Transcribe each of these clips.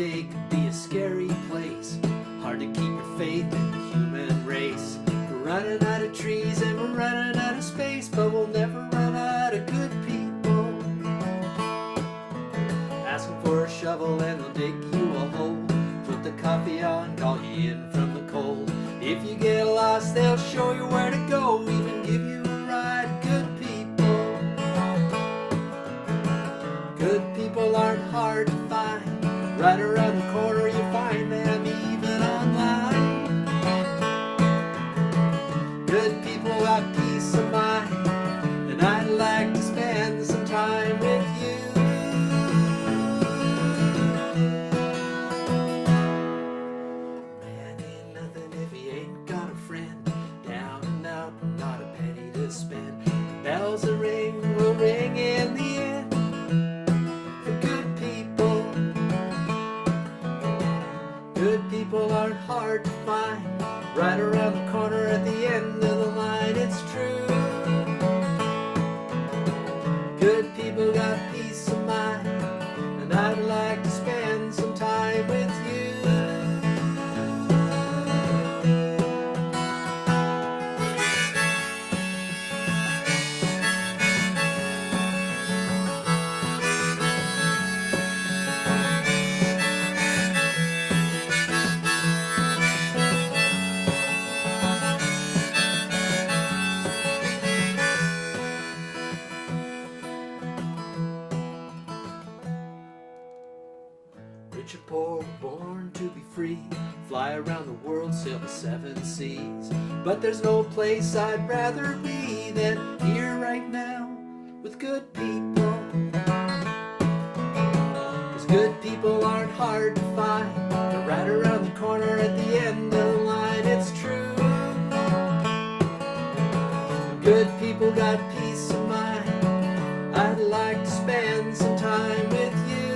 today could be a scary place. Hard to keep your faith in the human race. We're running out of trees and we're running out of space, but we'll never run out of good people. Ask them for a shovel and they'll dig you a hole. Put the coffee on, call you in from the cold. If you get lost, they'll show you where to go, even give you a ride. Good people. Good people aren't hard to find. Right around the corner you find them, even online. Good people got peace of mind, and I'd like to spend some time with you. Man ain't nothing if he ain't got a friend. Down and out, not a penny to spend. The bells that ring will ring in the end. Good people aren't hard to find. Right around the corner at the end of the line, it's true. Good people got peace of mind, and I'd like to spend some time with you. Rich or poor, born to be free. Fly around the world, sail the 7 seas. But there's no place I'd rather be than here right now with good people. 'Cause good people aren't hard to find. They're right around the corner at the end of the line, it's true. Good people got peace of mind. I'd like to spend some time with you.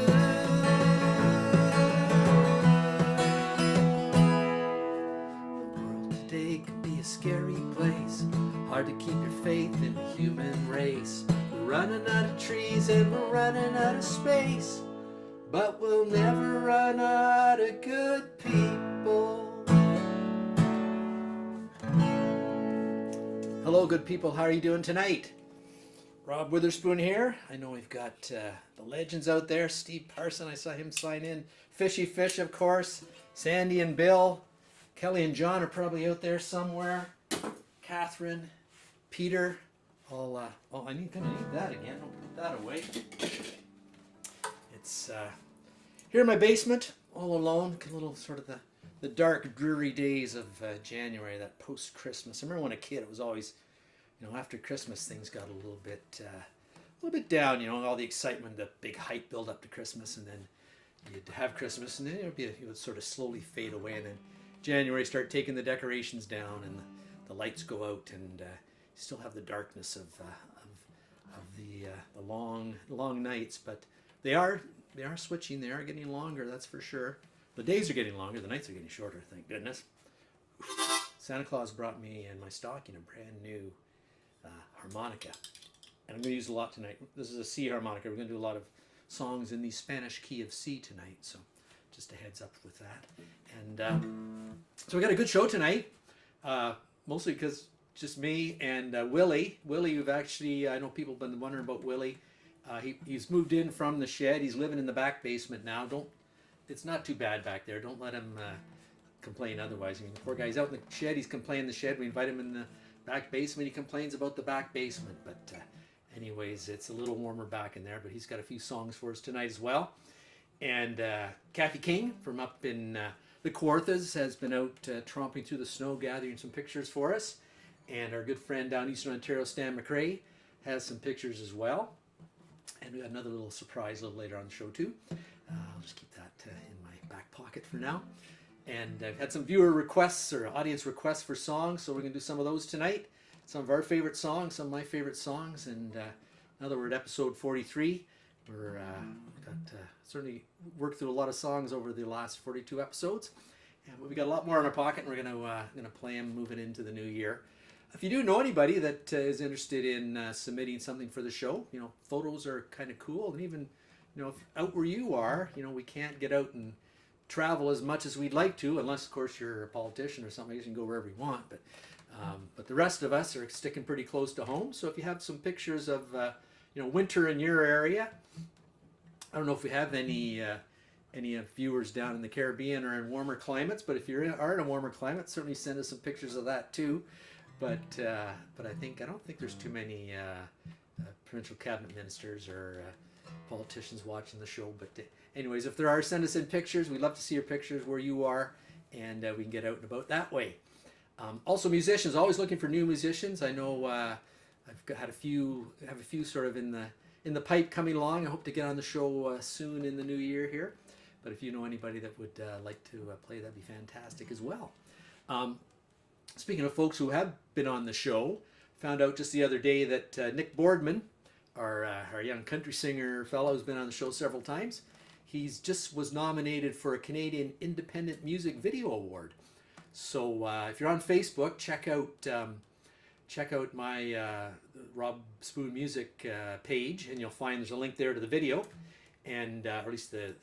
Scary place, hard to keep your faith in the human race. We're running out of trees and we're running out of space, but we'll never run out of good people. Hello good people, how are you doing tonight? Rob Witherspoon here. I know we've got the legends out there. Steve Parson, I saw him sign in. Fishy Fish, of course. Sandy and Bill. Kelly and John are probably out there somewhere. Catherine, Peter, all, oh, I need that again. I'll put that away. It's here in my basement, all alone. A little sort of the dark, dreary days of January, that post-Christmas. I remember when a kid, it was always, you know, after Christmas, things got a little bit down. You know, all the excitement, the big hype build up to Christmas, and then you'd have Christmas, and then it would sort of slowly fade away, and then January start taking the decorations down and the lights go out, and you still have the darkness of the long nights, but they are switching. They are getting longer, that's for sure. The days are getting longer, the nights are getting shorter, thank goodness. Santa Claus brought me in my stocking a brand new harmonica, and I'm going to use a lot tonight. This is a C harmonica. We're going to do a lot of songs in the Spanish key of C tonight, so just a heads up with that. And so we got a good show tonight, mostly because just me and Willy. Willy, you've actually, I know people have been wondering about Willy. He's moved in from the shed. He's living in the back basement now. It's not too bad back there. Don't let him complain otherwise. I mean, the poor guy, he's out in the shed. He's complaining in the shed. We invite him in the back basement. He complains about the back basement. But anyways, it's a little warmer back in there. But he's got a few songs for us tonight as well. And Cathy King from up in the Kawarthas has been out tromping through the snow, gathering some pictures for us. And our good friend down Eastern Ontario, Stan McRae, has some pictures as well. And we got another little surprise a little later on the show too. I'll just keep that in my back pocket for now. And I've had some viewer requests or audience requests for songs, so we're going to do some of those tonight. Some of our favorite songs, some of my favorite songs. And now that we're at episode 43, we're got certainly worked through a lot of songs over the last 42 episodes, and we got a lot more in our pocket, and we're gonna play them moving into the new year. If you do know anybody that is interested in submitting something for the show, you know, photos are kind of cool, and even, you know, if out where you are, you know, we can't get out and travel as much as we'd like to, unless of course you're a politician or something. You can go wherever you want, but the rest of us are sticking pretty close to home. So if you have some pictures of winter in your area, I don't know if we have any viewers down in the Caribbean or in warmer climates, but if you are in a warmer climate, certainly send us some pictures of that too. But I don't think there's too many provincial cabinet ministers or politicians watching the show. But anyways, if there are, send us in pictures. We'd love to see your pictures where you are, and we can get out and about that way. Also, musicians, always looking for new musicians. I know have a few sort of in the pipe coming along. I hope to get on the show soon in the new year here. But if you know anybody that would like to play, that'd be fantastic as well. Speaking of folks who have been on the show, found out just the other day that Nick Boardman, our young country singer fellow who's been on the show several times, he's just was nominated for a Canadian Independent Music Video Award. So if you're on Facebook, check out my Rob Spoon Music page, and you'll find there's a link there to the video, and or at least the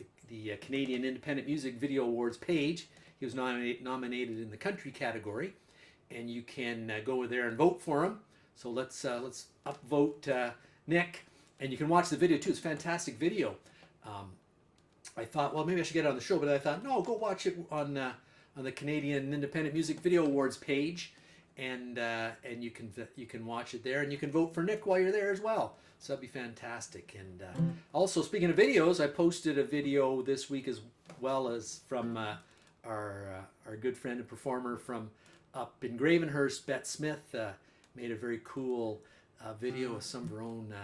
Canadian Independent Music Video Awards page. He was nominated in the country category, and you can go there and vote for him. So let's upvote Nick, and you can watch the video too. It's a fantastic video. I thought, well, maybe I should get it on the show, but I thought, no, go watch it on the Canadian Independent Music Video Awards page, and you can watch it there, and you can vote for Nick while you're there as well. So that'd be fantastic. And also, speaking of videos, I posted a video this week as well as from our good friend and performer from up in Gravenhurst, Bette Smith, made a very cool video of some of her own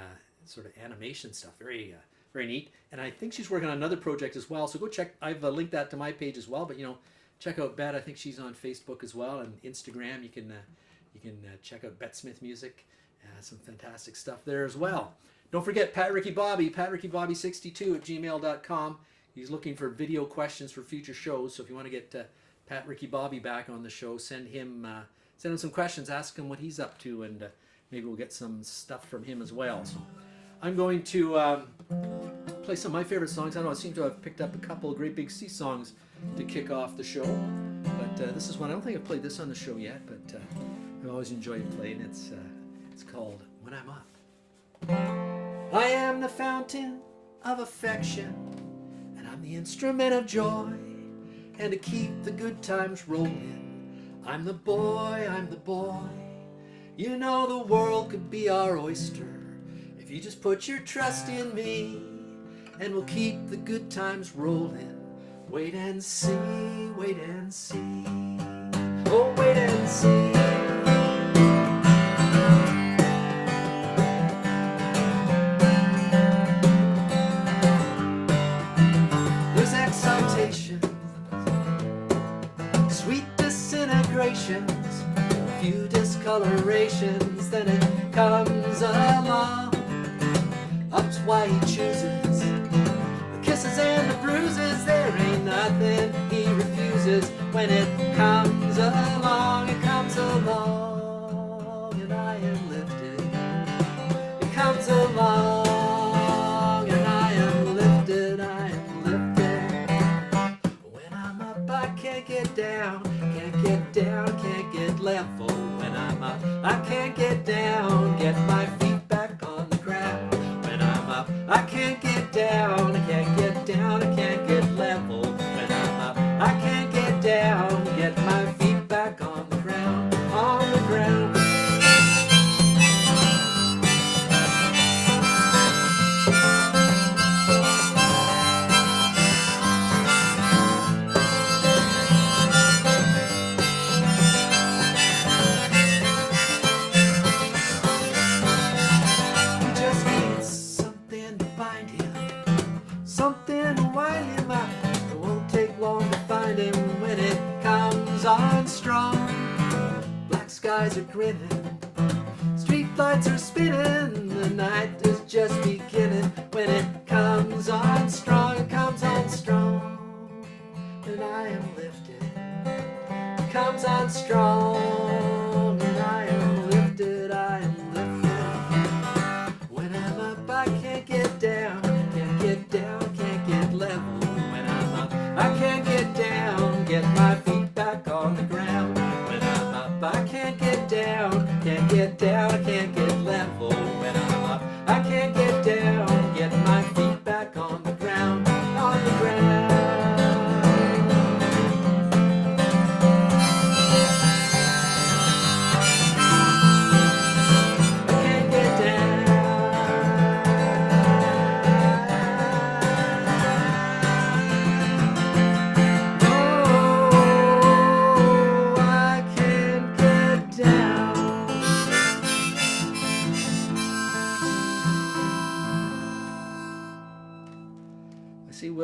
sort of animation stuff. Very neat. And I think she's working on another project as well. So go check. I've linked that to my page as well. But check out Bette. I think she's on Facebook as well, and Instagram. You can check out Bette Smith Music. Some fantastic stuff there as well. Don't forget Pat Ricky Bobby, PatRickyBobby62 at gmail.com. He's looking for video questions for future shows. So if you want to get Pat Ricky Bobby back on the show, send him some questions. Ask him what he's up to, and maybe we'll get some stuff from him as well. So I'm going to play some of my favorite songs. I know I seem to have picked up a couple of Great Big Sea songs to kick off the show, but this is one. I don't think I've played this on the show yet, but I always enjoyed playing. It's called When I'm Up. I am the fountain of affection, and I'm the instrument of joy, and to keep the good times rolling, I'm the boy, I'm the boy. You know the world could be our oyster if you just put your trust in me, and we'll keep the good times rolling. Wait and see, wait and see. Oh, wait and see. There's exaltations, sweet disintegrations, a few discolorations, then it comes along. Up's why he chooses the kisses and the bruises. There ain't nothing he refuses. When it comes along, it comes along, and I am lifted. It comes along, and I am lifted, I am lifted. When I'm up, I can't get down, can't get level. When I'm up, I can't get down, get my feet back on the ground. When I'm up, I can't get down, I can't get down, I can't get level. When I'm up, I can't get down, get my feet back on the ground, on the ground. On strong, black skies are grinning, street lights are spinning, the night is just beginning. When it comes on strong, it comes on strong, and I am lifted. It comes on strong, and I am lifted, I am lifted. When I'm up, I can't get down, can't get level. When I'm up, I can't get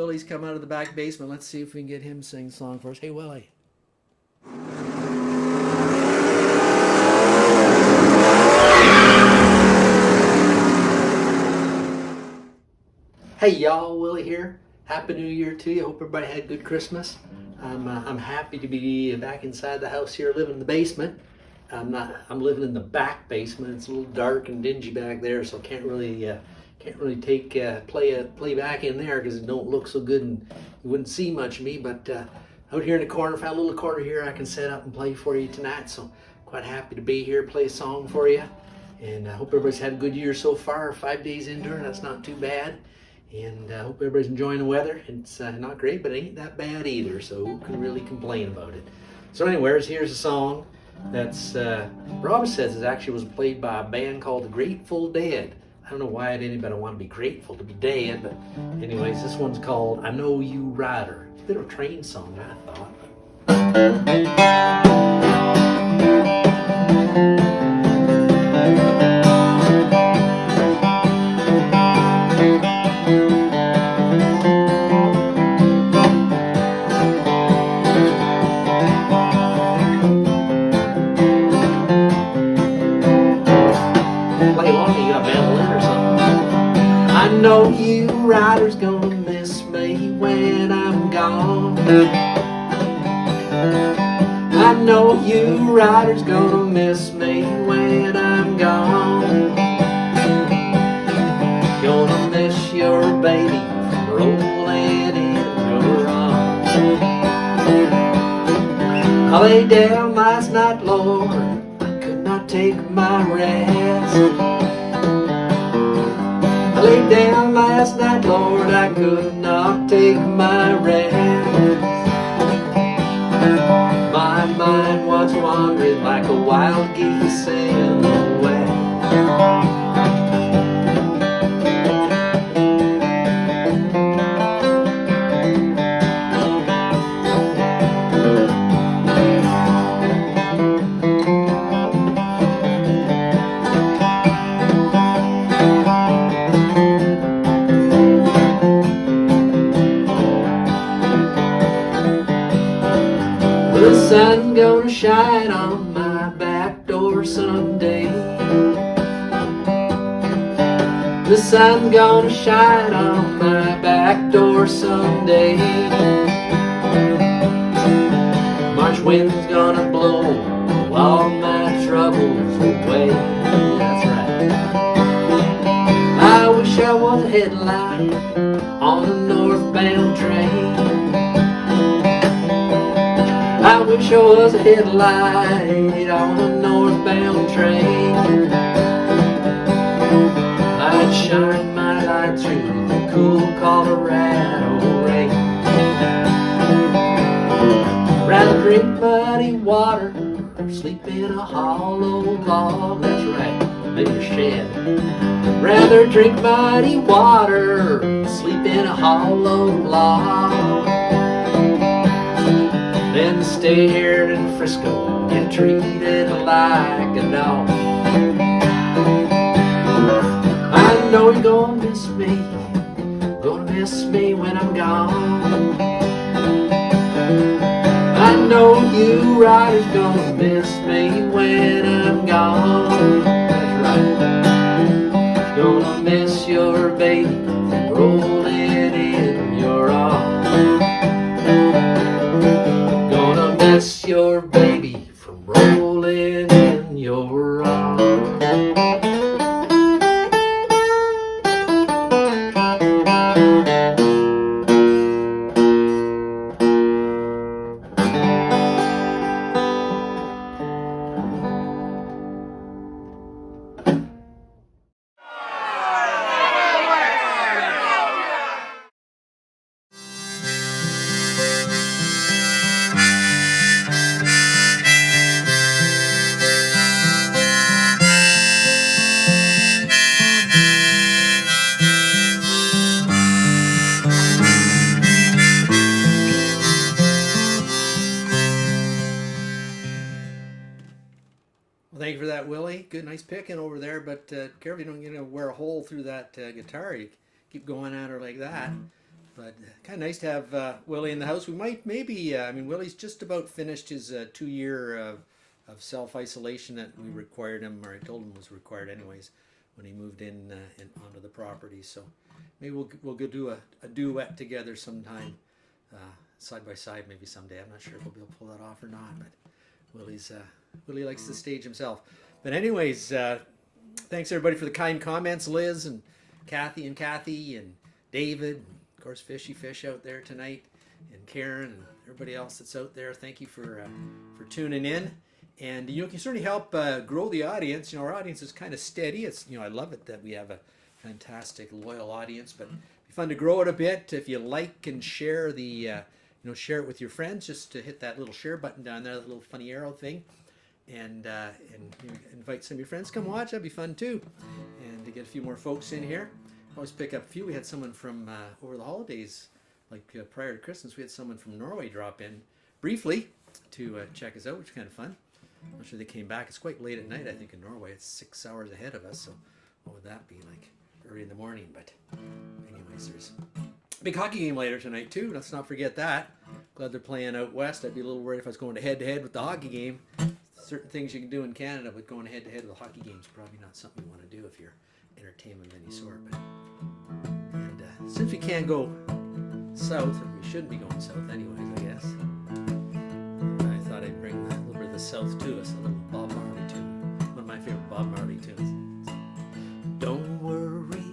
Willy's come out of the back basement. Let's see if we can get him to sing a song for us. Hey, Willy. Hey y'all, Willy here. Happy New Year to you. Hope everybody had a good Christmas. I'm happy to be back inside the house here, living in the basement. I'm living in the back basement. It's a little dark and dingy back there, so can't really take play back in there because it don't look so good and you wouldn't see much of me. But out here in the corner, found a little corner here I can set up and play for you tonight. So quite happy to be here, play a song for you. And I hope everybody's had a good year so far. 5 days into it, that's not too bad. And I hope everybody's enjoying the weather. It's not great, but it ain't that bad either, so who can really complain about it? So anyways, here's a song that's, Rob says it actually was played by a band called the Grateful Dead. I don't know why anybody want to be grateful to be dead, but anyways, this one's called I Know You Rider. It's a bit of a train song, I thought. I know you riders gonna miss me when I'm gone. I know you riders gonna miss me when I'm gone. Gonna miss your baby rolling in your arms. I lay down last night, Lord, I could not take my rest. I laid down last night, Lord, I could not take my rest. My mind was wandering like a wild geese in the west. The sun gonna shine on my back door someday. The sun gonna shine on my back door someday. March wind's gonna blow all my troubles away. That's right. I wish I was a headlight on a northbound train. I wish I was a headlight on a northbound train. I'd shine my light through the cool Colorado rain. Rather drink muddy water or sleep in a hollow log. That's right, maybe a shed. Rather drink muddy water or sleep in a hollow log than stay here in Frisco and get treated like a dog. I know you're gonna miss me when I'm gone. I know you riders gonna miss me when I'm gone. That's right. Gonna miss your baby rolling in your arms. Gonna miss your baby from rolling in your arms. Thank you for that, Willy. Good, nice picking over there, but careful you don't wear a hole through that guitar. You keep going at her like that. But kind of nice to have Willie in the house. We might maybe, I mean, Willie's just about finished his 2 year of self-isolation that we required him, or I told him was required anyways, when he moved in onto the property. So maybe we'll go do a duet together sometime, side by side maybe someday. I'm not sure if we'll be able to pull that off or not, but Willie likes to stage himself. But anyways, thanks everybody for the kind comments, Liz and Cathy and David, and of course Fishy Fish out there tonight, and Karen and everybody else that's out there. Thank you for tuning in. And you can certainly help grow the audience. Our audience is kind of steady. It's I love it that we have a fantastic loyal audience, but it'd be fun to grow it a bit. If you like and share share it with your friends, just to hit that little share button down there, that little funny arrow thing, and invite some of your friends. Come watch. That'd be fun too. And to get a few more folks in here. Always pick up a few. We had someone from over the holidays, like prior to Christmas, we had someone from Norway drop in briefly to check us out, which is kind of fun. I'm not sure they came back. It's quite late at night, I think, in Norway. It's 6 hours ahead of us, so what would that be like? Early in the morning. But anyways, there's a big hockey game later tonight too. Let's not forget that. Glad they're playing out west. I'd be a little worried if I was going head-to-head with the hockey game. Certain things you can do in Canada, but going head-to-head with a hockey game is probably not something you want to do if you're entertainment of any sort. And since we can't go south, or we shouldn't be going south anyways, I guess, I thought I'd bring a little bit of the south to us, a little Bob Marley tune. One of my favorite Bob Marley tunes. Don't worry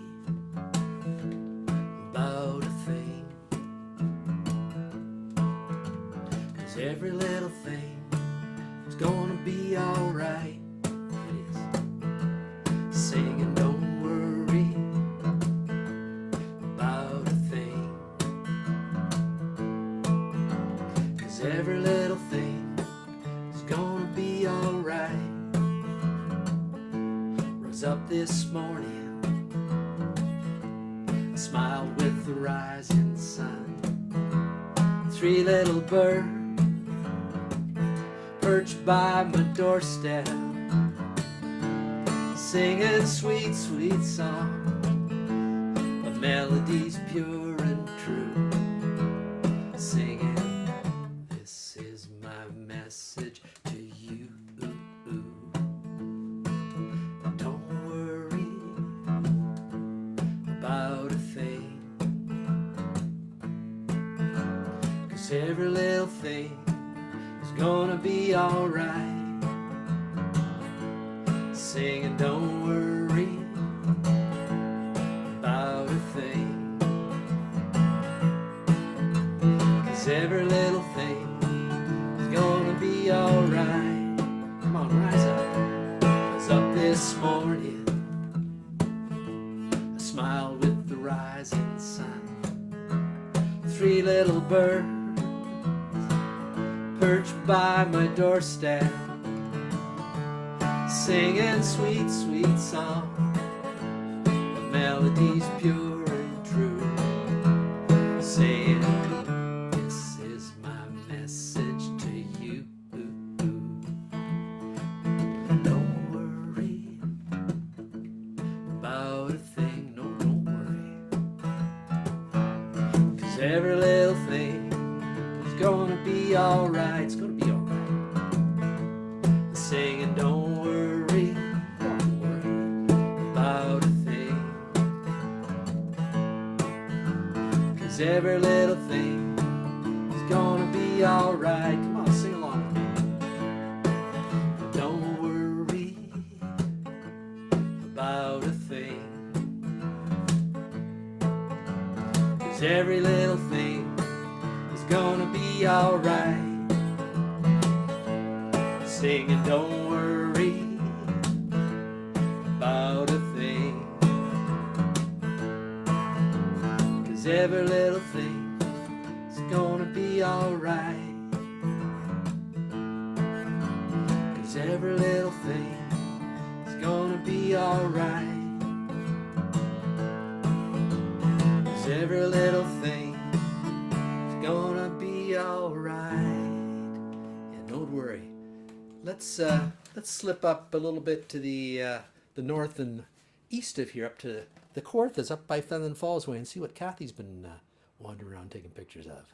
about a thing, 'cause every little thing is gonna be alright. It is singing, don't worry about a thing, 'cause every little thing is gonna be alright. Rose up this morning, I smiled with the rising sun. 3 little birds perched by my doorstep, singing sweet, sweet song, a melody's pure and true, singing, this is my message to you. Don't worry about a thing, 'cause every little thing is gonna be alright. Singing, don't worry about a thing, 'cause every little thing is gonna be alright. Come on, rise up. I was up this morning, I smiled with the rising sun. 3 little birds perched by my doorstep, singing sweet, sweet song, the melody's pure and true, saying, this is my message to you. Don't worry about a thing, no, don't worry, 'cause every little thing is gonna be alright. It's gonna be alright. Singing, don't worry about a thing, 'cause every little thing is gonna be alright. Come on, sing along with me. Don't worry about a thing, 'cause every little thing is gonna be alright. Singing, don't worry about a thing, 'cause every little thing is gonna be alright. 'Cause every little thing is gonna be alright. 'Cause every little thing is gonna be alright. Yeah, don't worry. Let's slip up a little bit to the north and east of here, up to the Kawarthas, up by Fenelon Falls way, and see what Cathy's been wander around taking pictures of.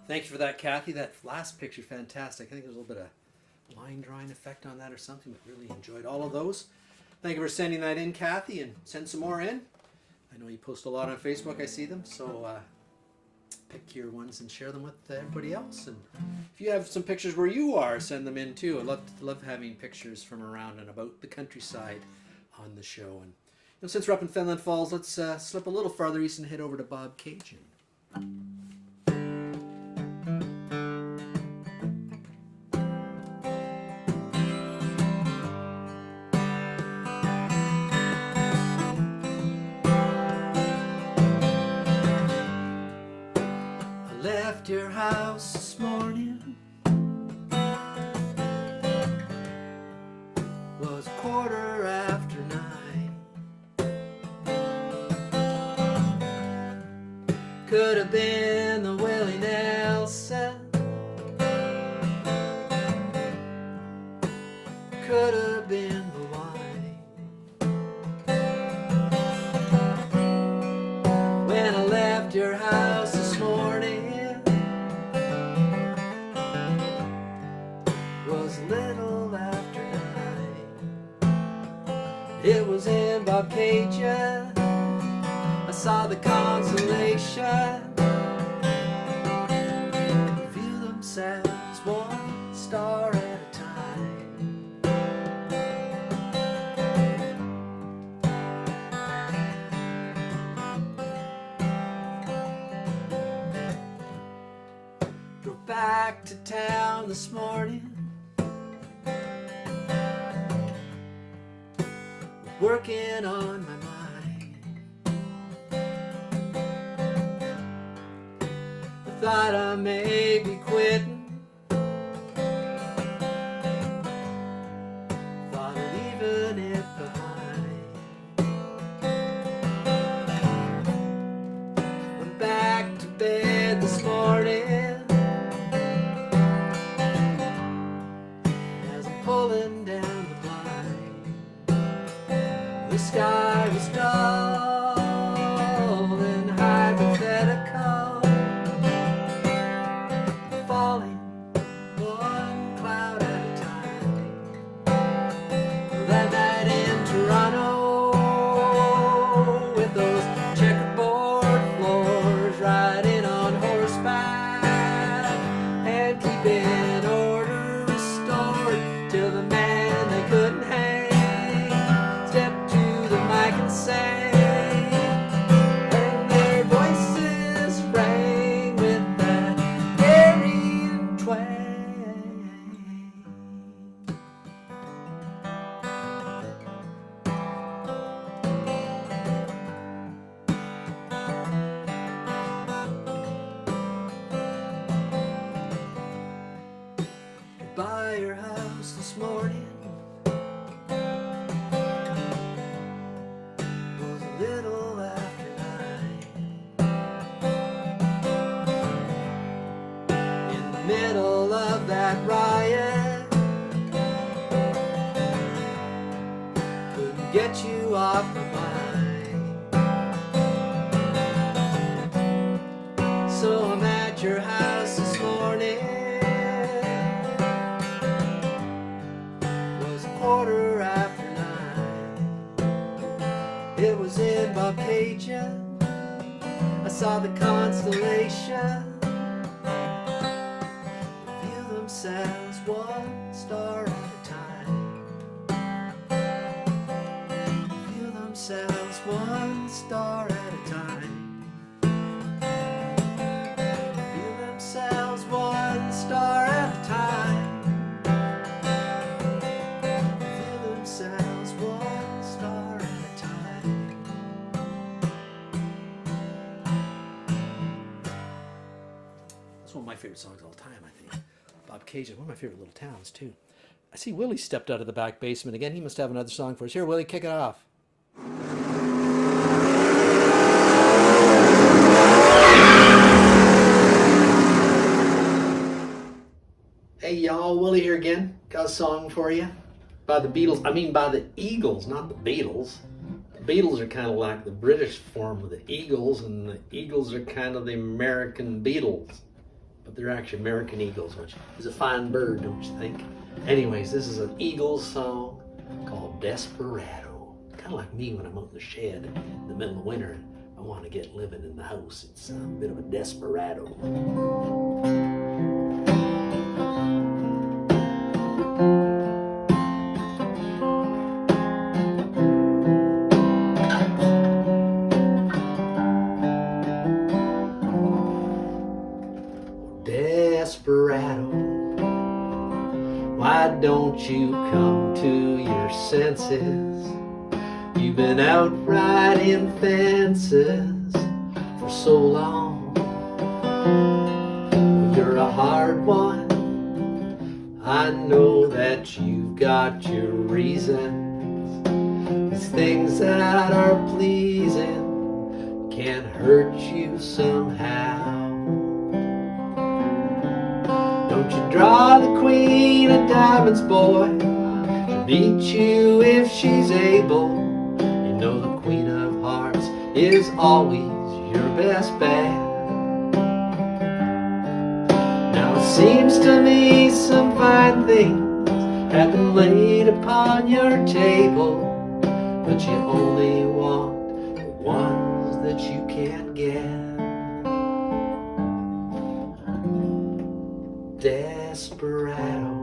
Thank you for that, Cathy. That last picture, fantastic. I think there's a little bit of line drawing effect on that or something, but really enjoyed all of those. Thank you for sending that in, Cathy, and send some more in. I know you post a lot on Facebook, I see them, so pick your ones and share them with everybody else. And if you have some pictures where you are, send them in too. I love having pictures from around and about the countryside on the show. And since we're up in Fenland Falls, let's slip a little farther east and head over to Bob Cajun. Your house this morning was 9:15. Could have been the Willy Nelson, could have been the wine. When I left your house this morning, little after 9. It was in Bob Cajun. I saw the consolation feel themselves one star at a time. Drove back to town this morning, working on my mind. I thought I may be quitting, thought of leaving it behind. Went back to bed this morning as I'm pulling down the blind. The sky was dull and hypothetical, falling one cloud at a time. That night in Toronto, with those checkerboard floors, riding on horseback and keeping order restored till the man they couldn't hang stepped to the mic and sang, and their voices rang with that Aryan twang. of that riot couldn't get you off my mind. So I'm at your house this morning. It was 9:15. It was in Bobcaygeon. I saw the constellation reveal themselves one star at a time. Reveal themselves one star at a time. Reveal themselves one star at a time. Reveal themselves one star at a time. That's one of my favorite songs of all time, I think. Bobcaygeon, one of my favorite little towns, too. I see Willie stepped out of the back basement again. He must have another song for us. Here, Willie, kick it off. Hey, y'all, Willie here again. Got a song for you. By the Beatles. I mean, by the Eagles, not the Beatles. The Beatles are kind of like the British form of the Eagles, and the Eagles are kind of the American Beatles. But they're actually American Eagles, which is a fine bird, don't you think? Anyways, this is an Eagles song called Desperado. Kind of like me when I'm out in the shed in the middle of winter. I want to get living in the house. It's a bit of a desperado. Desperado, why don't you come to your senses? You've been out riding fences for so long. You're a hard one. I know that you've got your reasons. These things that are pleasing can hurt you somehow. Don't you draw the queen of diamonds, boy. She'll beat you if she's able. You know the queen of hearts is always your best bet. Now it seems to me some fine things have been laid upon your table, but you only want the ones that you can't get. Desperado,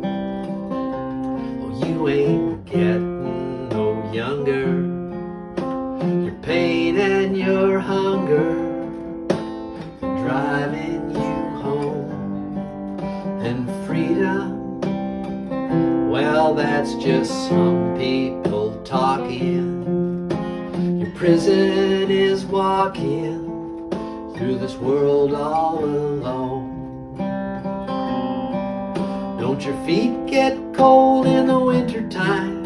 oh, you ain't getting no younger. Your pain and your hunger driving you home. And freedom, well, that's just some people talking. Your prison is walking through this world all alone. Don't your feet get cold in the wintertime?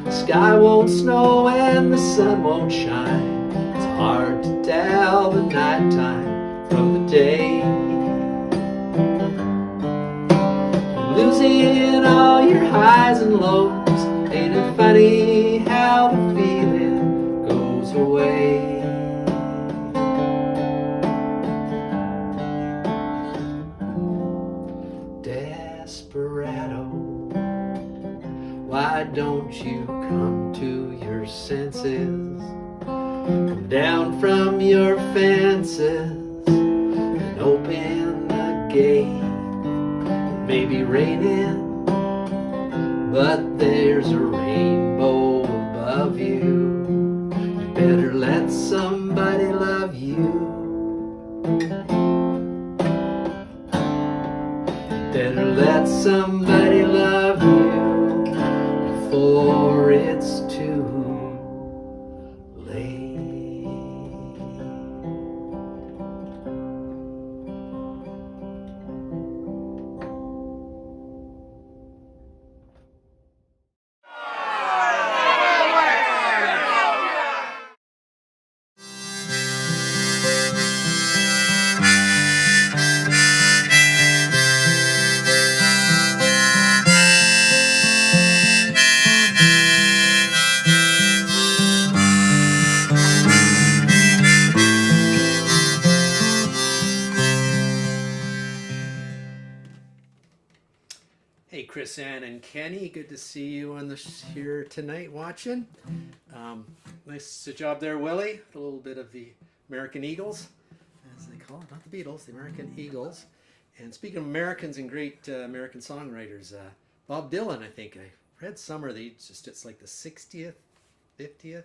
The sky won't snow and the sun won't shine. It's hard to tell the nighttime from the day. Losing all your highs and lows, ain't it funny how the feeling goes away? Desperado, why don't you come to your senses? Come down from your fences and open the gate. It may be raining, but there's a rainbow above you. You better let somebody love you. Better let somebody love you before it's too late. Hey, Chris, Ann, and Kenny, good to see you on here tonight watching. Nice job there, Willy. A little bit of the American Eagles, as they call it, not the Beatles, the American Eagles. And speaking of Americans and great American songwriters, Bob Dylan, I think I read somewhere that it's like the 60th, 50th,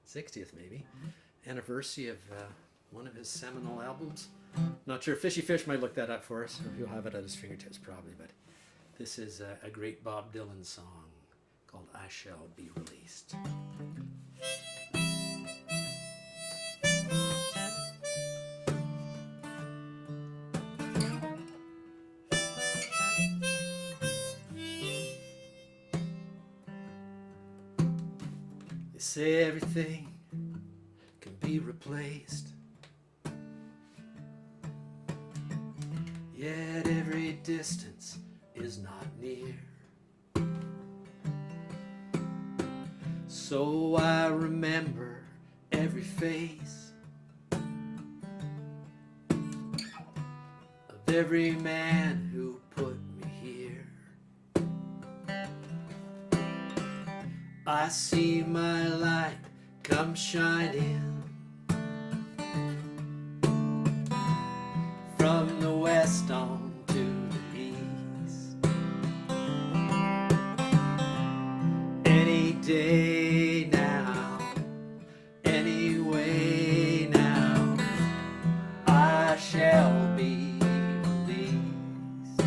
60th maybe, anniversary of one of his seminal albums. Not sure. Fishy Fish might look that up for us, or he'll have it at his fingertips probably, but this is a great Bob Dylan song called I Shall Be Released. They say everything can be replaced, yet every distance is not near. So I remember every face of every man who put me here. I see my light come shining from the west on to the east. Any day now, any way now, I shall be released.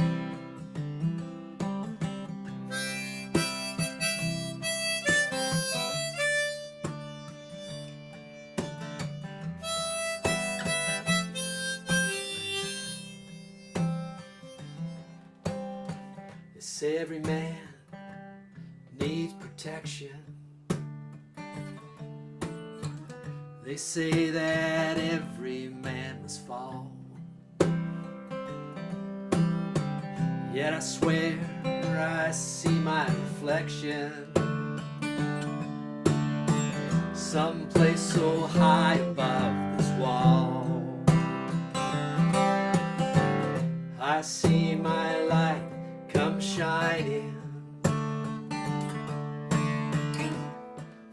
They say every man needs protection. They say that every man must fall. Yet I swear I see my reflection someplace so high above this wall. I see my light come shining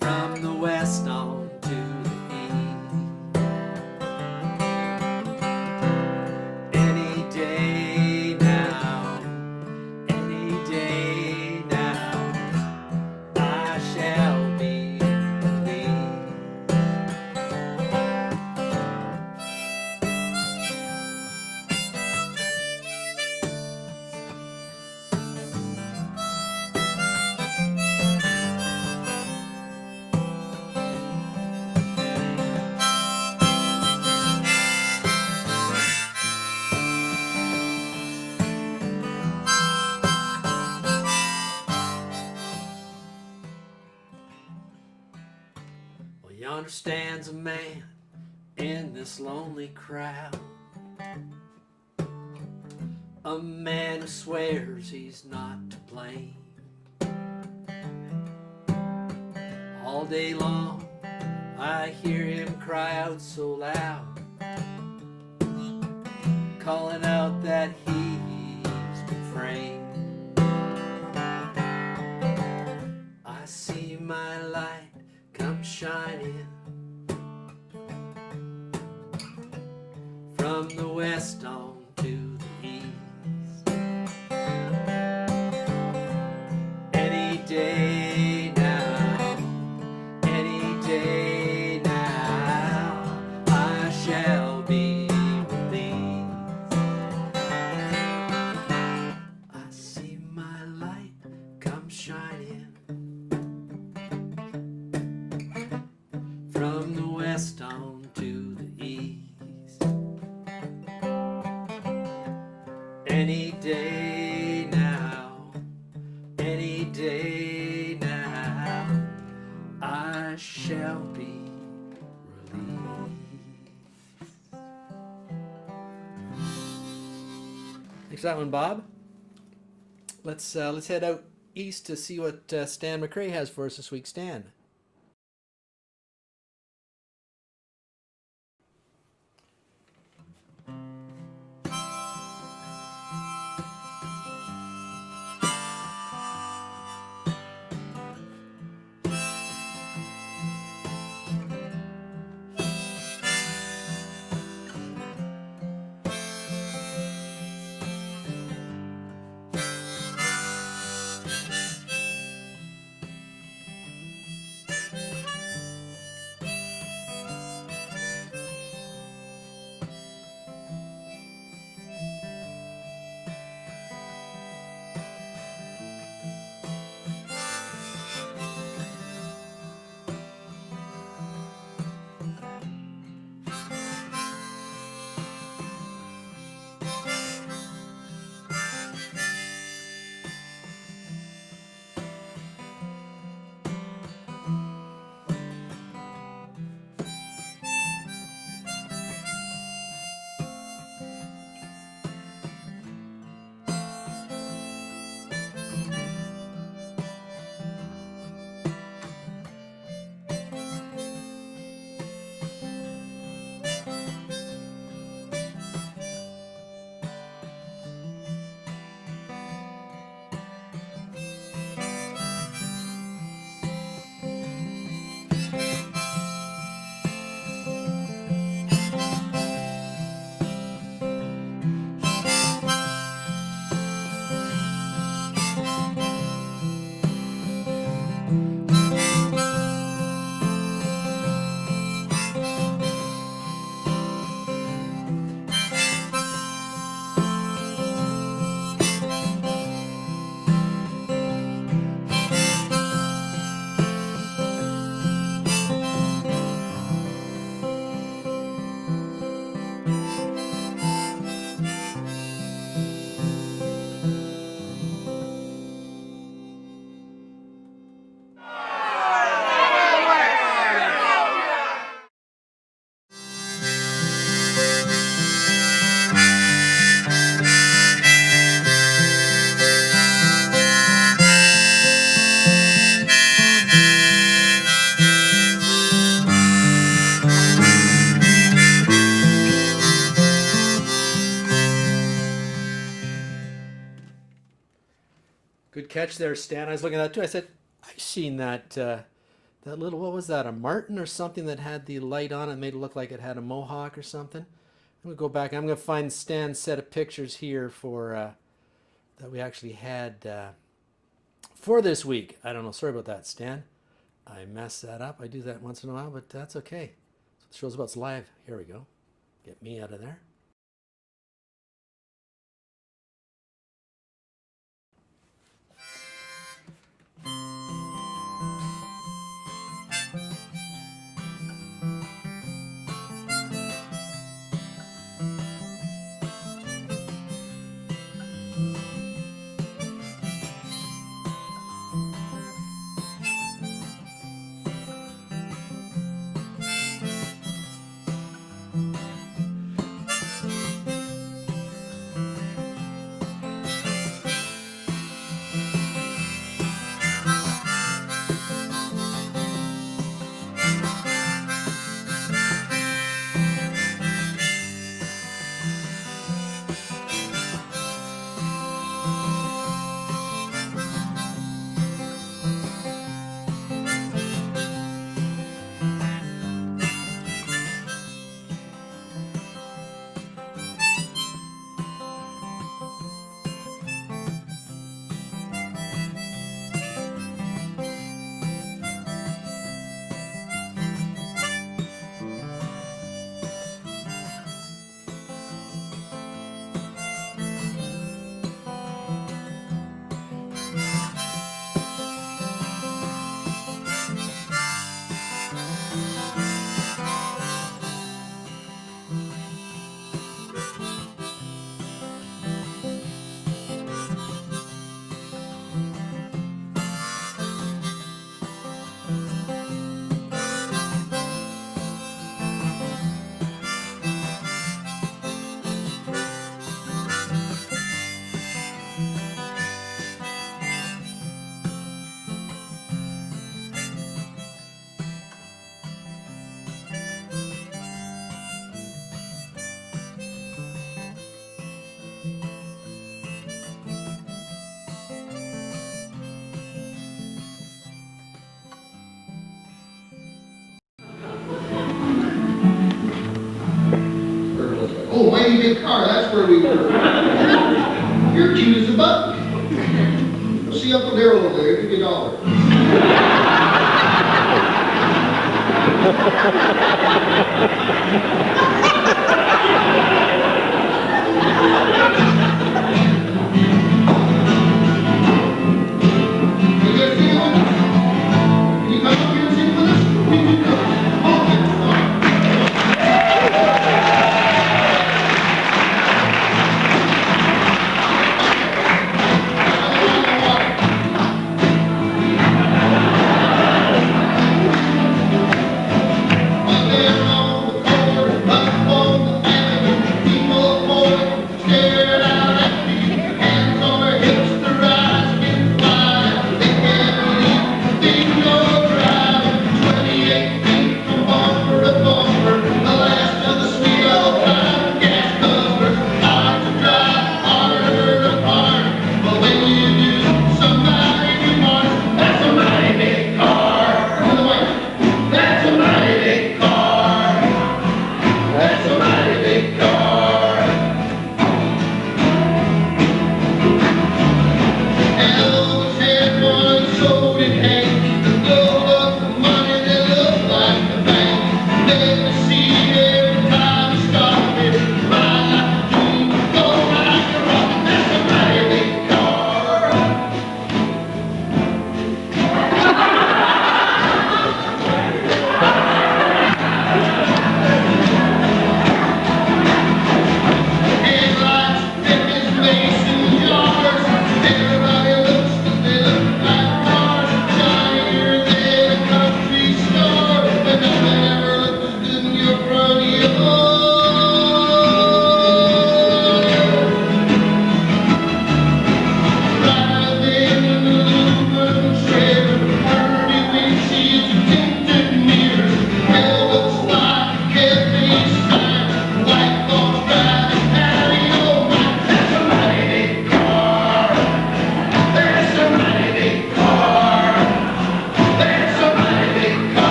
from the west on to the east. Any day now, any day now, I shall be released. Well, yonder stands a man in this lonely crowd, a man who swears he's not to blame. All day long I hear him cry out so loud, calling out that he's been framed. I see my light come shining from the west on to the east. Any day now, any day now, I shall be released. I see my light come shining from the west on to the east. Any day now, any day now, I shall be released. Thanks for that one, Bob. Let's head out east to see what Stan McRae has for us this week. Stan. Good catch there, Stan. I was looking at that too. I said, I've seen that that little, what was that, a martin or something that had the light on it, made it look like it had a mohawk or something. I'm going to go back. I'm going to find Stan's set of pictures here for that we actually had for this week. I don't know. Sorry about that, Stan. I messed that up. I do that once in a while, but that's okay. So it shows what's live. Here we go. Get me out of there. Oh, mighty big car, that's where we were. You're cute as a button. See up there over there, give me $1.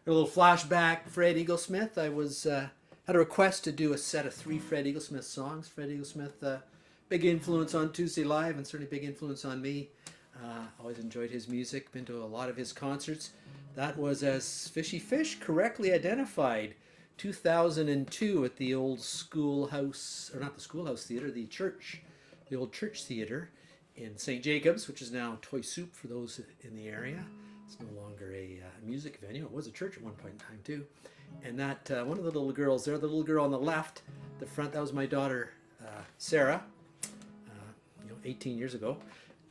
A little flashback, Fred Eaglesmith. I was had a request to do a set of 3 Fred Eaglesmith songs. Fred Eaglesmith, big influence on Tuesday Live and certainly big influence on me. Always enjoyed his music, been to a lot of his concerts. That was, as Fishy Fish correctly identified, 2002 at the old schoolhouse, or not the schoolhouse theater, the old church theater in St. Jacobs, which is now Toy Soup for those in the area. It's no longer a music venue. It was a church at one point in time too. And that one of the little girls there, the little girl on the left, the front, that was my daughter Sarah, 18 years ago,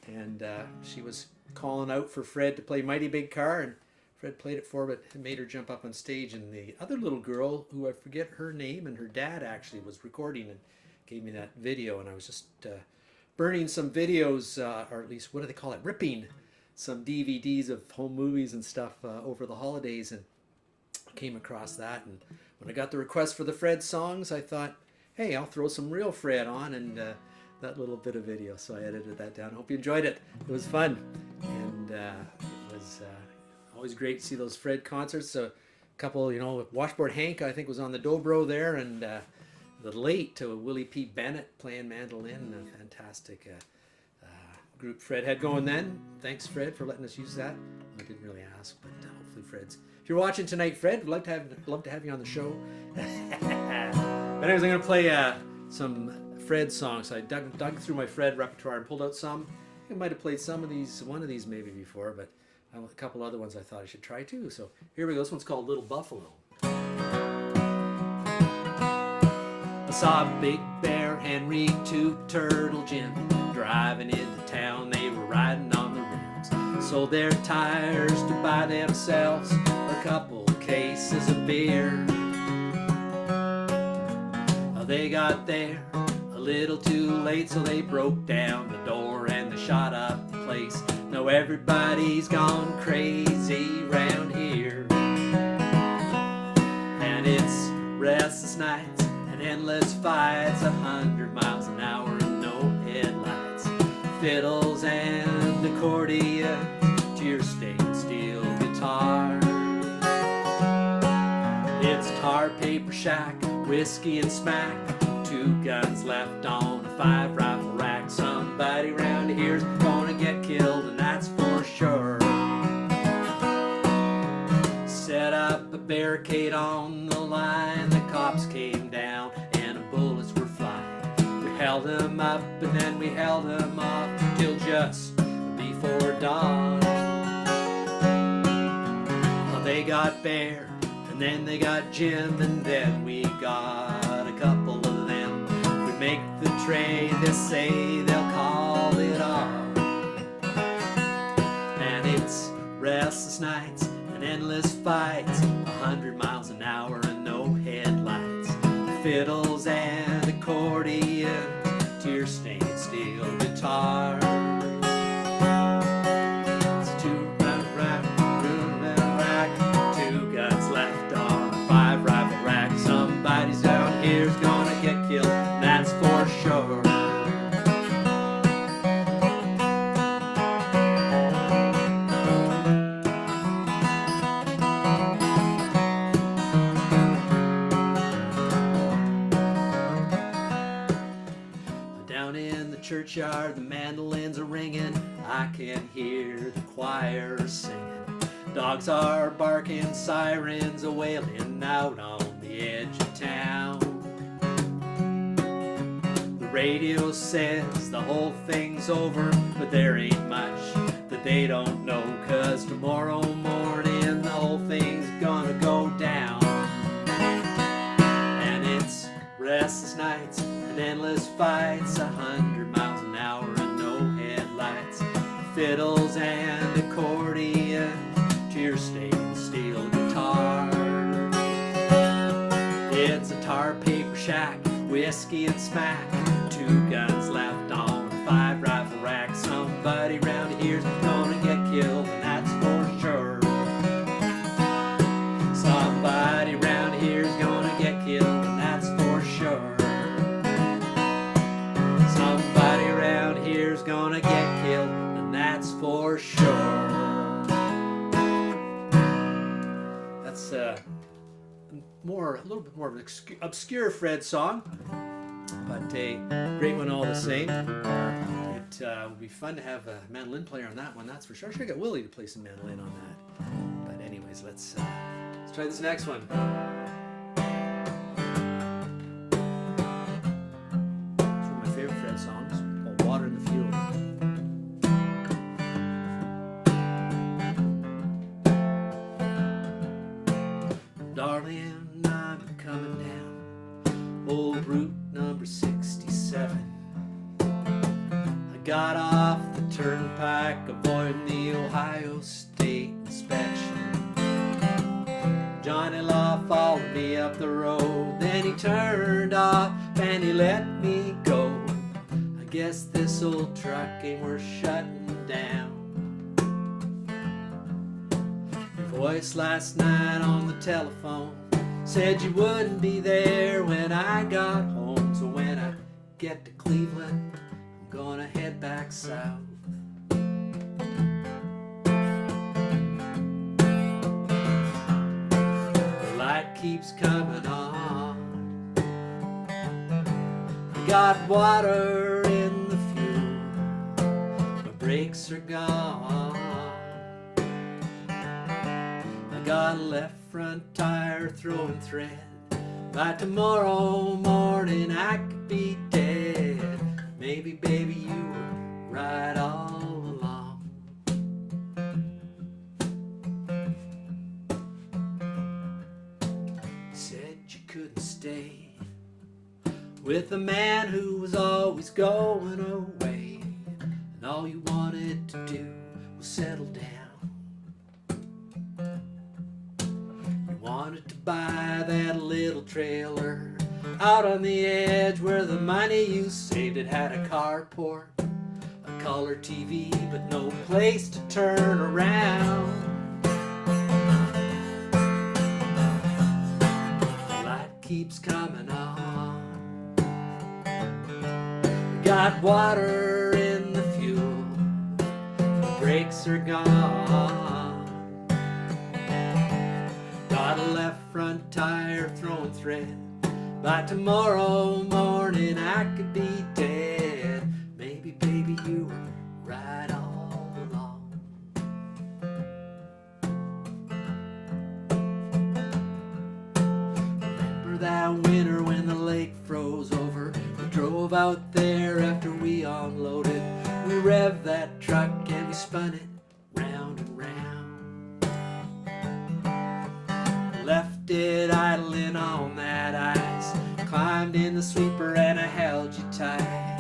and she was calling out for Fred to play Mighty Big Car, and Fred played it for her, but it made her jump up on stage. And the other little girl, who I forget her name, and her dad actually was recording and gave me that video, and I was just burning some videos, or at least what do they call it, ripping some DVDs of home movies and stuff over the holidays, and came across that. And when I got the request for the Fred songs, I thought, hey, I'll throw some real Fred on, and that little bit of video. So I edited that down. Hope you enjoyed it. It was fun, and it was always great to see those Fred concerts. A couple, Washboard Hank, I think, was on the dobro there, and the late Willie P. Bennett playing mandolin. A fantastic group Fred had going then. Thanks, Fred, for letting us use that. I didn't really ask, but hopefully Fred's. If you're watching tonight, Fred, we'd love to have you on the show. But anyways, I'm going to play some Fred songs. I dug through my Fred repertoire and pulled out some. I might have played one of these maybe before, but a couple other ones I thought I should try too. So here we go. This one's called Little Buffalo. I saw Big Bear, Henry, Two Turtle Jim driving into town. They were riding on the rims, sold their tires to buy themselves a couple cases of beer. They got there a little too late, so they broke down the door and they shot up the place. Now everybody's gone crazy round here, and it's restless nights and endless fights, 100 miles an hour and no headlights, fiddles and accordions, tear-stained steel guitar. It's tar, paper shack, whiskey and smack, 2 guns left on a 5 rifle rack. Somebody round here's gonna get killed, and that's for sure. Set up a barricade on the line, the cops came down and the bullets were flying. We held them up and then we held them off till just before dawn. Well, they got Bear, and then they got Jim, and then we got a couple of them. We make the trade, they say they'll call it off. And it's restless nights and endless fights, 100 miles an hour and no headlights, fiddles and accordion, tear-stained steel guitar. It's a 2-round rack, 2 guns left on a 5 rifle rack. Somebody's down here's gonna get killed, that's for sure. Down in the churchyard, the mandolins are ringing, I can hear the choir singing. Dogs are barking, sirens a wailing out on the edge of town. The radio says the whole thing's over, but there ain't much that they don't know, 'cause tomorrow morning the whole thing's gonna go down. And it's restless nights and endless fights, 100 miles an hour and no headlights, fiddles and accordion, tear-stained steel guitar. It's a tar, paper shack, whiskey and smack, 2 guns left on a 5 rifle rack. Somebody round here's gonna get killed, and that's for sure. Somebody round here's gonna get killed, and that's for sure. Somebody around here's gonna get killed, and that's for sure. That's That's a little bit more of an obscure Fred song, but a great one all the same. It would be fun to have a mandolin player on that one, that's for sure. I should get Willy to play some mandolin on that. But anyways, let's try this next one. It's one of my favorite Fred songs, called Water in the Field. Darling, I'm coming down old route number 67. I got off the turnpike avoiding the Ohio State inspection. Johnny Law followed me up the road, then he turned off and he let me go. I guess this old truck ain't worth shutting down. Voice last night on the telephone said you wouldn't be there when I got home. So when I get to Cleveland, I'm gonna head back south. The light keeps coming on. I got water in the fuel. My brakes are gone. Got a left front tire throwing thread. By tomorrow morning I could be dead. Maybe, baby, you were right all along. Said you couldn't stay with a man who was always going away, and all you wanted to do was settle down. Wanted to buy that little trailer out on the edge where the money you saved it had a carport, a color TV, but no place to turn around. The light keeps coming on. Got water in the fuel. The brakes are gone. Got a left front tire throwing thread. By tomorrow morning I could be dead. Maybe, baby, you were right all along. Remember that winter when the lake froze over? We drove out there after we unloaded. We revved that truck and we spun it round and round. Left it idling on that ice. Climbed in the sweeper and I held you tight.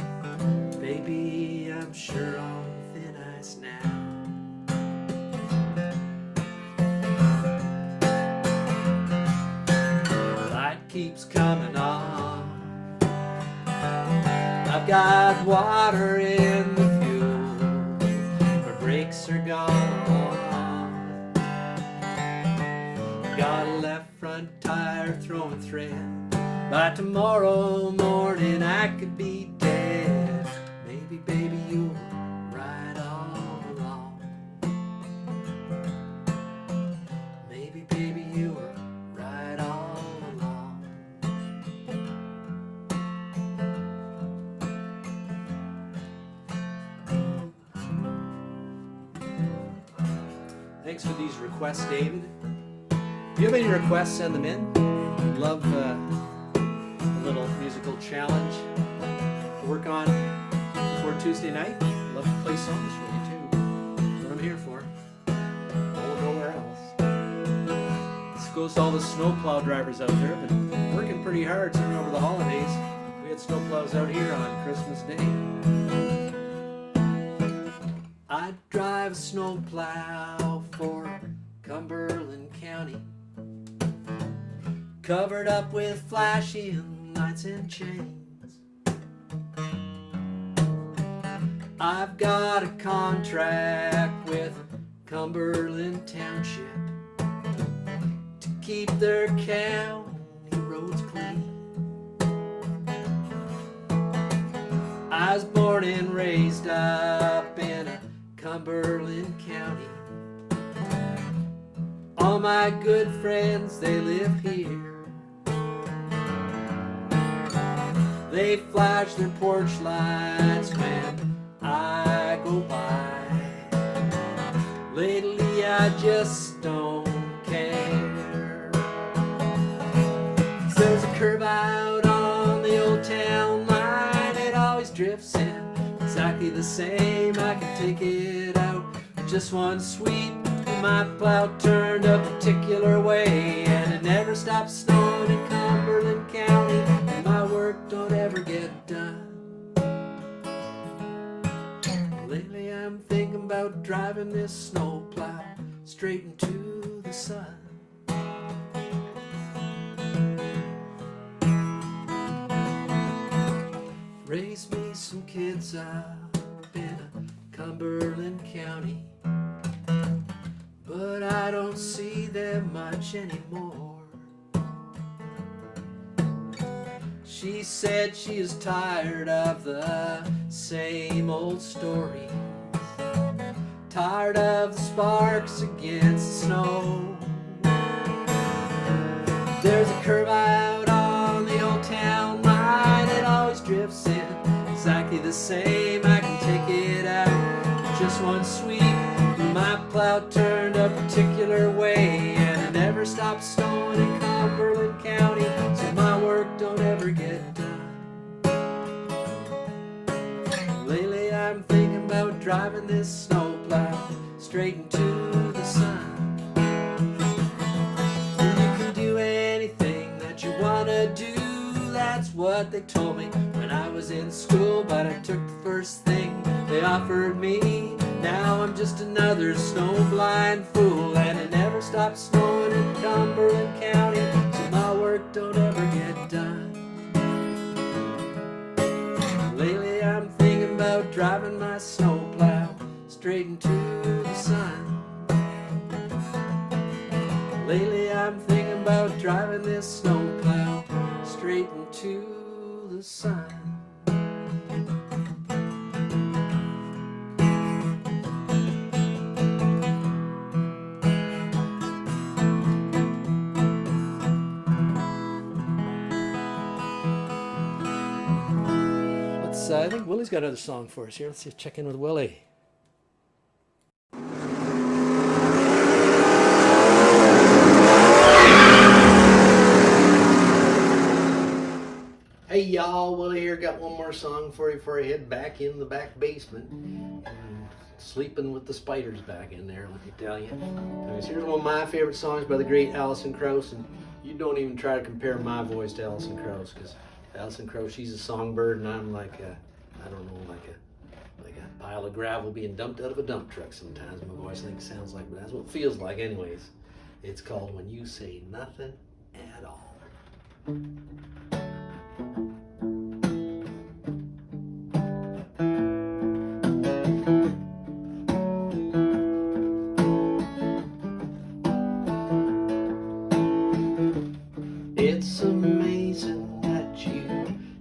Baby, I'm sure on thin ice now. The light keeps coming on. I've got water in the fuel. My brakes are gone. Got a left front tire throwing thread. By tomorrow morning I could be dead. Maybe, baby, you were right all along. Maybe, baby, you were right all along. Thanks for these requests, David. If you have any requests, send them in. Love a little musical challenge to work on before Tuesday night. Love to play songs for you too. That's what I'm here for. Go nowhere else. This goes to all the snowplow drivers out there. Been working pretty hard certainly over the holidays. We had snowplows out here on Christmas Day. I'd drive a snowplow for Cumberland County, covered up with flashing lights and chains. I've got a contract with Cumberland Township to keep their county roads clean. I was born and raised up in Cumberland County, All my good friends, they live here. They flash their porch lights when I go by. Lately I just don't care. There's a curve out on the old town line. It always drifts in exactly the same. I can take it out with just one sweep. My plow turned a particular way, and it never stops snowing in Cumberland County, and my work don't ever get done. Lately I'm thinking about driving this snowplow straight into the sun. Raised me some kids up in Cumberland County, but I don't see them much anymore. She said she is tired of the same old stories, tired of the sparks against the snow. There's a curve out on the old town line. It always drifts in exactly the same. I can take it out with just one sweep. My plow turned a particular way, and it never stops snowing in Cumberland County, so my work don't ever get done. Lately I'm thinking about driving this snowplow straight into the sun. You can do anything that you wanna do, that's what they told me when I was in school, but I took the first thing they offered me. Now I'm just another snowblind fool, and it never stops snowing in Cumberland County, so my work don't ever get done. Lately I'm thinking about driving my snowplow straight into the sun. Lately I'm thinking about driving this snowplow straight into the sun. I think Willy's got another song for us here. Let's just check in with Willy. Hey y'all, Willy here. Got one more song for you before I head back in the back basement. Sleeping with the spiders back in there, let me tell you. Anyways, here's one of my favorite songs by the great Alison Krauss, and you don't even try to compare my voice to Alison Krauss, because Alison Krauss, she's a songbird, and I'm like a, I don't know, like a pile of gravel being dumped out of a dump truck sometimes. My voice, I think, sounds like, but that's what it feels like anyways. It's called When You Say Nothing at All. It's amazing that you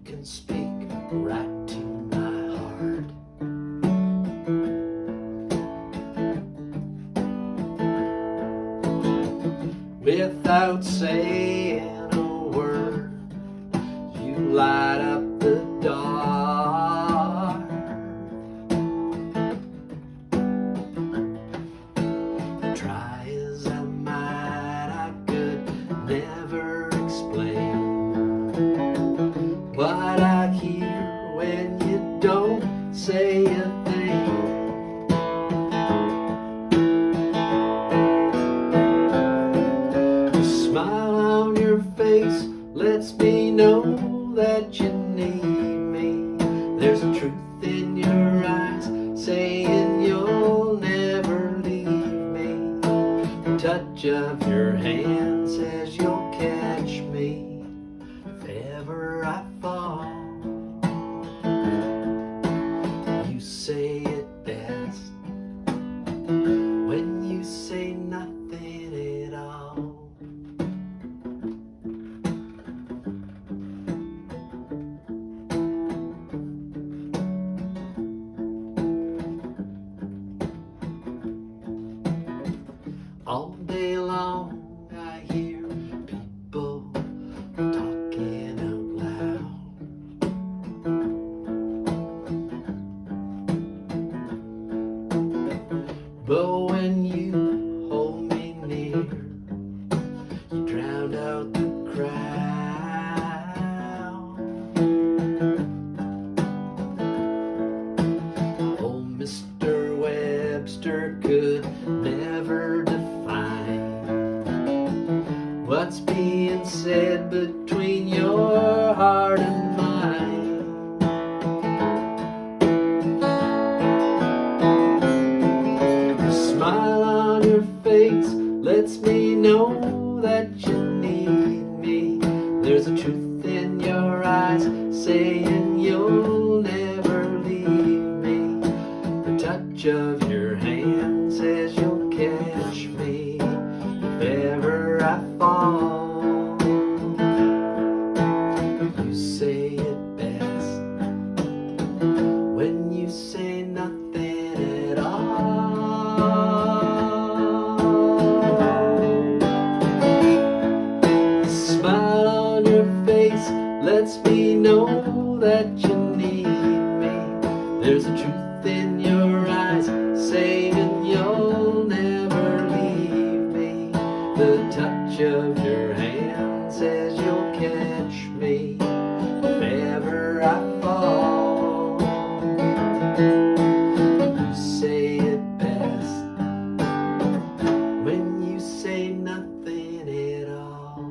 can speak right to my heart. Without saying a word, you light up the dark. Try as I might, I could never explain what I hear when you don't say a thing. The smile on your face lets me know that you need me. There's a truth in your eyes saying you'll never leave me. The touch of your hand says you'll catch me if ever I fall. You say it best when you say nothing at all. drowned out the crowd. Oh, Mr. Webster could never define what's being said between your heart and mine. The smile on your face lets me know that you need me. There's a truth in your eyes saying you'll never leave me. The touch of your hand says you'll catch me if ever I fall. You say it best when you say nothing at all. The smile on your face lets me know that you need me. There's a truth in your eyes saying you'll never leave me. The touch of your hand says you'll catch me if ever I fall. You say it best when you say nothing at all.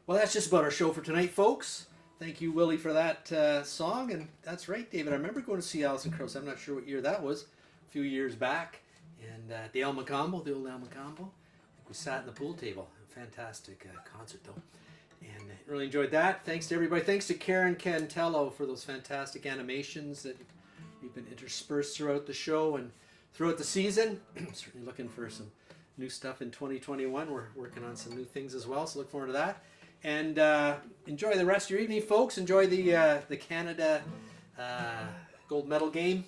Well, that's just about our show for tonight, folks. Thank you, Willy, for that song. And that's right, David. I remember going to see Alison Krauss. I'm not sure what year that was. A few years back. And at the El Macombo, the old El Macombo. We sat in the pool table. Fantastic concert, though. And really enjoyed that. Thanks to everybody. Thanks to Karen Cantello for those fantastic animations that we've been interspersed throughout the show and throughout the season. Certainly looking for some new stuff in 2021. We're working on some new things as well, so look forward to that. And enjoy the rest of your evening, folks. Enjoy the Canada gold medal game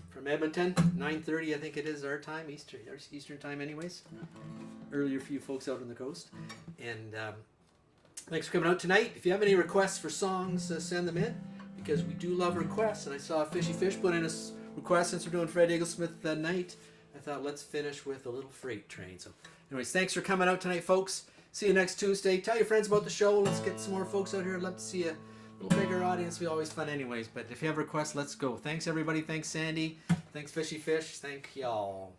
from Edmonton. 9:30, I think it is our time, Eastern time anyways. Earlier for you folks out on the coast. And thanks for coming out tonight. If you have any requests for songs, send them in, because we do love requests. And I saw Fishy Fish put in a request since we're doing Fred Eaglesmith night. I thought, let's finish with a little Freight Train. So anyways, thanks for coming out tonight, folks. See you next Tuesday. Tell your friends about the show. Let's get some more folks out here. I'd love to see a little bigger audience. It'll be always fun anyways. But if you have requests, let's go. Thanks, everybody. Thanks, Sandy. Thanks, Fishy Fish. Thank y'all.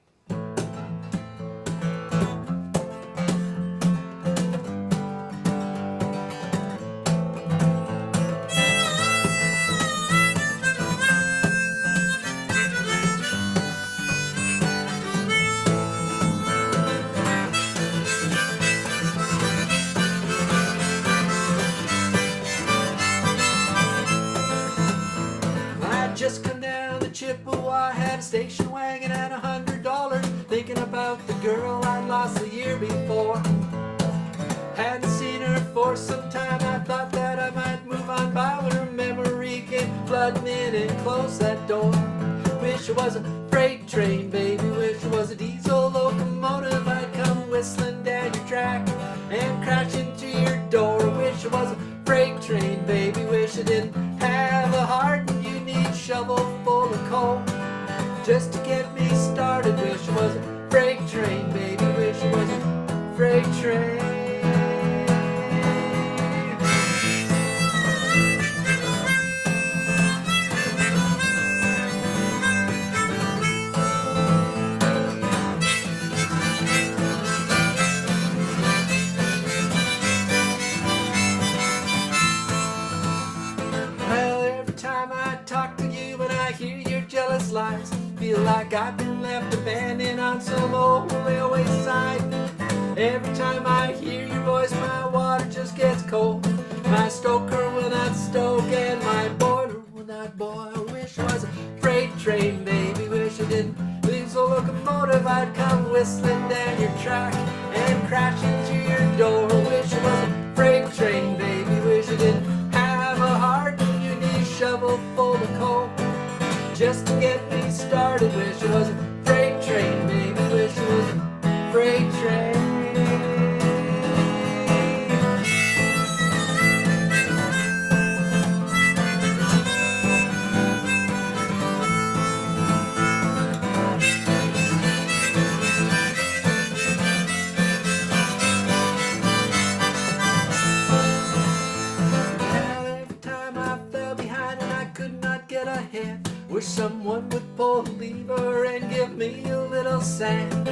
Just come down the Chippewa, had a station wagon at $100, thinking about the girl I'd lost the year before. Hadn't seen her for some time, I thought that I might move on by when her memory came flooding in and closed that door. Wish it was a freight train, baby, wish it was a diesel locomotive. I'd come whistling down your track and crash into your door. Wish it was a freight train, baby, wish it didn't have a heart and you need shovel full of coal just to get me started. Wish it was a freight train, baby, wish it was a freight train. Lies. Feel like I've been left abandoned on some old railway side. Every time I hear your voice, my water just gets cold. My stoker will not stoke and my boiler will not boil. Wish it was a freight train, baby, wish it didn't. These diesel locomotive, I'd come whistling down your track and crash into your door. Wish it was a freight train, baby. Wish it didn't have a heart and you need a shovel full of coal just to get me started. Wish it was a freight train, baby. Wish it was a freight train. Wish someone would pull the lever and give me a little sand.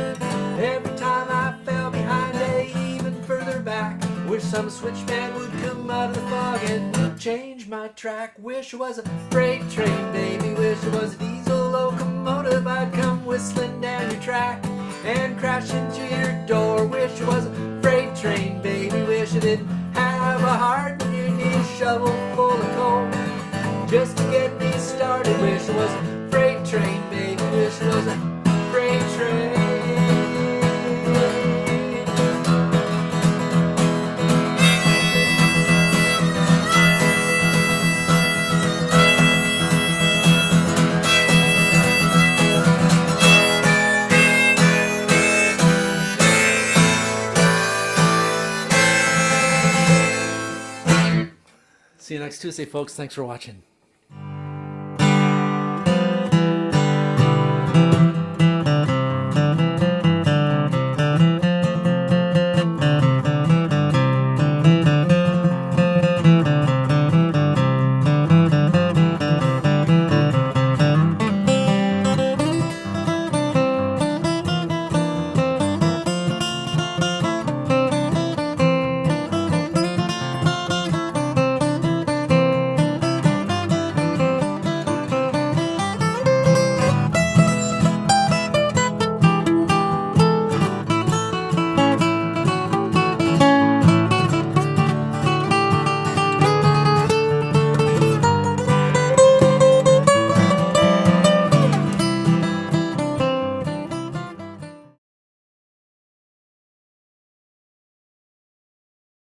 Every time I fell behind, even further back, wish some switchman would come out of the fog and change my track. Wish it was a freight train, baby. Wish it was a diesel locomotive, I'd come whistling down your track and crash into your door. Wish it was a freight train, baby. Wish it didn't have a heart and you need a shovel full of coal just to get me started. Wish it was a freight train, baby. Wish it was a freight train. See you next Tuesday, folks. Thanks for watching.